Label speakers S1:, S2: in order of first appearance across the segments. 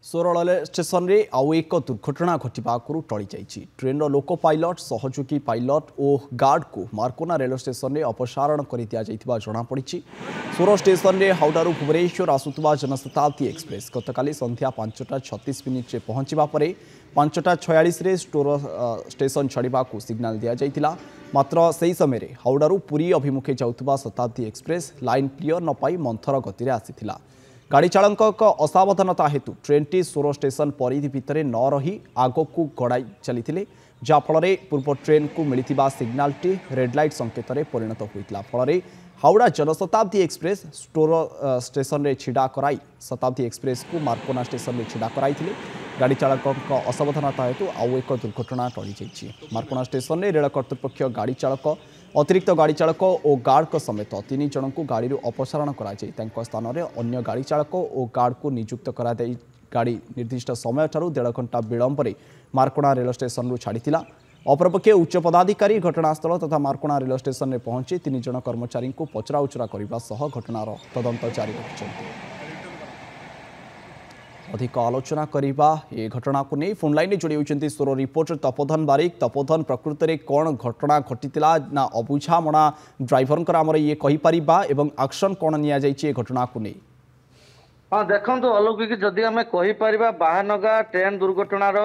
S1: सोरल station में आउ एक दुर्घटना घटवाक टली जाइए। ट्रेन लोको पायलट सहयोगी पायलट और गार्ड को मार्कोना रेल स्टेशन में अपसारण कर जमापड़ी। सोर स्टेशन में हावड़ारू भुवनेश्वर आसुवा जनशताब्दी एक्सप्रेस गतकाली संध्या 5:36 पहुंचा पर 5:46 स्टेशन छाड़ा सिग्नाल दि जाता। मात्र से समय हावड़ारू पुरी अभिमुखे जाऊा शताब्दी एक्सप्रेस लाइन क्लीयर न पाई मंथर गति आसीथिला। गाड़ी चालक असावधानता हेतु ट्रेन टी सोर स्टेशन परिधि भितर न रही आग को गड़ाई चली जहाँफल पूर्व ट्रेन को मिलता सिग्नाल टी रेड लाइट संकेत परिणत होता। फल Howrah Janshatabdi express store station में छिड़ा कराई शताब्दी एक्सप्रेस को मार्कोना स्टेशन में छिड़ा कराई। गाड़ी चालक असावधानता हेतु आउ एक दुर्घटना टली जाइए। मार्कोना स्टेशन में रेल कर्तृपक्ष गाड़ी चालक अतिरिक्त गाड़ी चालक और गार्ड समेत 3 जन को गाड़ी अपसारण कर स्थान में अन्य गाड़ी चालक और गार्ड को नियुक्त करा गाड़ी निर्दिष्ट समय 1.5 घंटा विलंब मार्कोना रेल स्टेशन छाड़ी। अपरपक्षे उच्च पदाधिकारी घटनास्थल तथा मार्कोना रेल स्टेशन में पहुंची 3 जन कर्मचारी को पचराउचरा करने सह घटनार तदंत जारी रखिंट। अधिक आलोचना करवा ए घटना को नहीं फोन लाइन जोड़ी होती सोर रिपोर्टर तपोधन बारिक। तपोधन प्रकृत में कौन घटना घटी ना अबुझामणा ड्राइवर आमर ये कहीपर एवं एक्शन कौन नि घटना को नहीं।
S2: हाँ देखो अलौकिक जदि आम कहीपर बाहानगा ट्रेन दुर्घटनार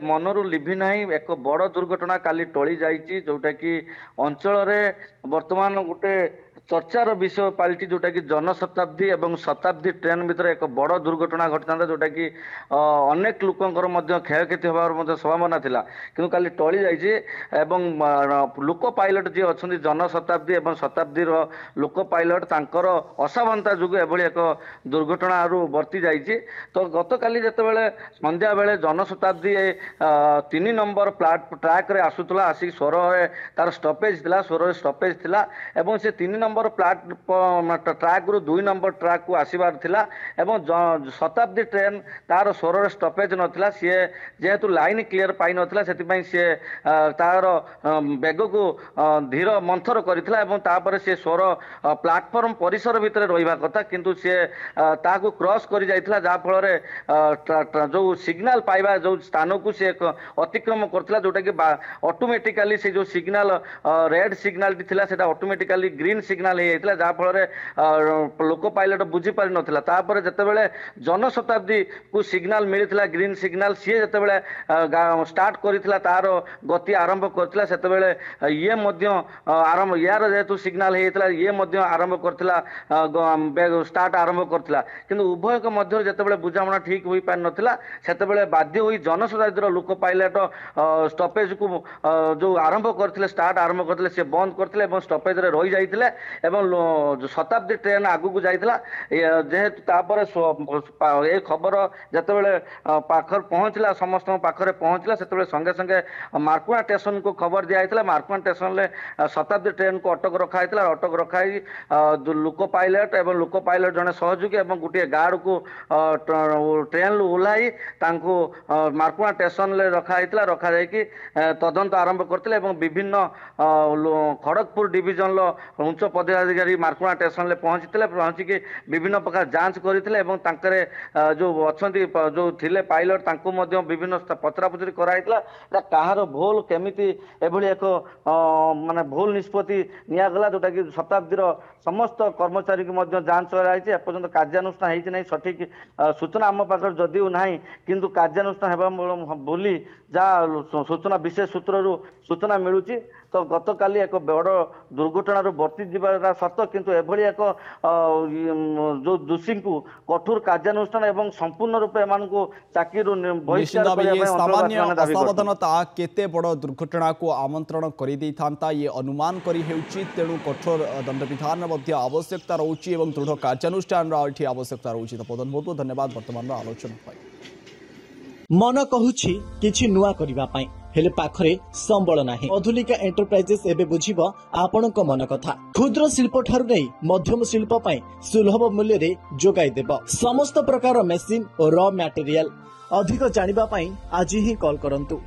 S2: मनरू लिभि ना एक बड़ दुर्घटना काली टली जाइए जोटा कि अंचल बर्तमान गोटे चर्चार विषय पलटि जोटा कि जनशताब्दी और शताब्दी ट्रेन भितर एक बड़ दुर्घटना घटता जोटा कि अनेक लोकंर क्षयक्षति होबार संभावना थिला किंतु काली टली जाइए। लोको पायलट जी अच्छा जनशताब्दी और शताब्दीर लोको पायलट तांकर असावधानता जो एभली एक दुर्घटना वर्ती जाइए। तो गतकाली जितेबाला संध्या बेले जनशताब्दी 3 नंबर ट्राक रे आसुला आसिक सोर तार स्टपेज थिला सोर स्टपेज थिला एवं से 3 नंबर ट्राक रु 2 नंबर ट्राक को आसबार थिला एवं शताब्दी ट्रेन तार सोर स्टपेज नथिला सी जेहेतु लाइन क्लीयर पाई नथिला सेति सी तार बेग को धीर मंथर करथिला एवं तापर से सोर प्लाटफॉर्म परिसर भितर रहिबा कथा किंतु सी ताको क्रॉस कर जाइथिला जहा फल जो सिग्नल पाइबा जो स्थान को सी अतिक्रम करथिला जोटा कि ऑटोमेटिकली से जो सिग्नल रेड सिग्नल थिला सेटा ऑटोमेटिकली ग्रीन सिग्नल जहाँ फल लोको पायलट बुझी पारि नथिला। तापर जेतेबेले जनशताब्दी को सिग्नल मिलता ग्रीन सिग्नल सी जेतेबेले स्टार्ट करथिला तार गति आरंभ करथिला सेतेबेले ये मध्य आरंभ यार जेतु सिग्नल हेतला ये मध्य आरंभ करथिला स्टार्ट आरंभ करथिला किंतु उभय के मध्य जेतेबेले बुझामणा ठीक होई पारि नथिला सेतेबेले बाध्य होई जनशताब्दीर लोको पायलट स्टपेज को जो आरंभ करथिले स्टार्ट आरंभ करथिले से बंद करथिले एवं स्टपेज रे रहि जाइथिले एवं शताब्दी ट्रेन आगु को जाइथिला जेहेतु तापर ए खबर जेतेबेले पाखर पहुंचला समस्त पाखरे पहुंचला सेतेबेले संगे संगे मार्कोना स्टेशन को खबर दिया जाइथिला। मार्कोना स्टेशन ले शताब्दी ट्रेन को अटक रखा जाइथिला। अटक रखाई लोको पायलट एवं लोको पायलट जने सहयोगी एवं गोटे गार्ड को ट्रेन ओह्लाई तांको मार्कोना स्टेशन ले रखा जाइथिला। रखा जाई कि तदंत आरंभ करथिले एवं विभिन्न खड़गपुर डिविजन लो उच्च पदाधिकारी मार्कोना स्टेशन पहुंची विभिन्न प्रकार जांच करते जो अच्छा जो थिले पायलट तांको मध्य विभिन्न पचरापुचरी कराइला कहार भूल केमिति एभली एक माने भूल निष्पत्ति नियागला जोटा कि शताब्दीर समस्त कर्मचारी की मध्य जांच कराई एपर्यंत कार्यानुष्ठान होती नहीं सठिक सूचना आम पाखे जदिव ना किंतु कार्यानुष्ठान होगा बोली जहाँ सूचना विशेष सूत्रु सूचना मिलूँ। तो गतकाली एक बड़ दुर्घटना वर्ती जा सत किंतु एभली एक जो दोषी को कठोर कार्यानुष्ठान एवं संपूर्ण रूप चाकरी
S1: असावधानता केते बड़ दुर्घटना को आमंत्रण कर ये अनुमान करी तेणु कठोर दंड विधान आवश्यकता रोचे और दृढ़ कार्यानुष्ठान आवश्यकता रोचे। तपोधन बहुत बहुत धन्यवाद वर्तमान आलोचना
S3: मन कहूछि किछि नुआ करिबा पई हेले पाखरे संबल नाही। अधुलिका एंटरप्राइजेस एबे बुझिबो आपणक मन कथा। क्षुद्र शिल्प ठारु नै मध्यम शिल्प पई सुलभ मूल्य रे जोगाई देबो समस्त प्रकार मेसिन और रॉ मटेरियल। अधिक जानिबा पई आज ही कॉल करंतु।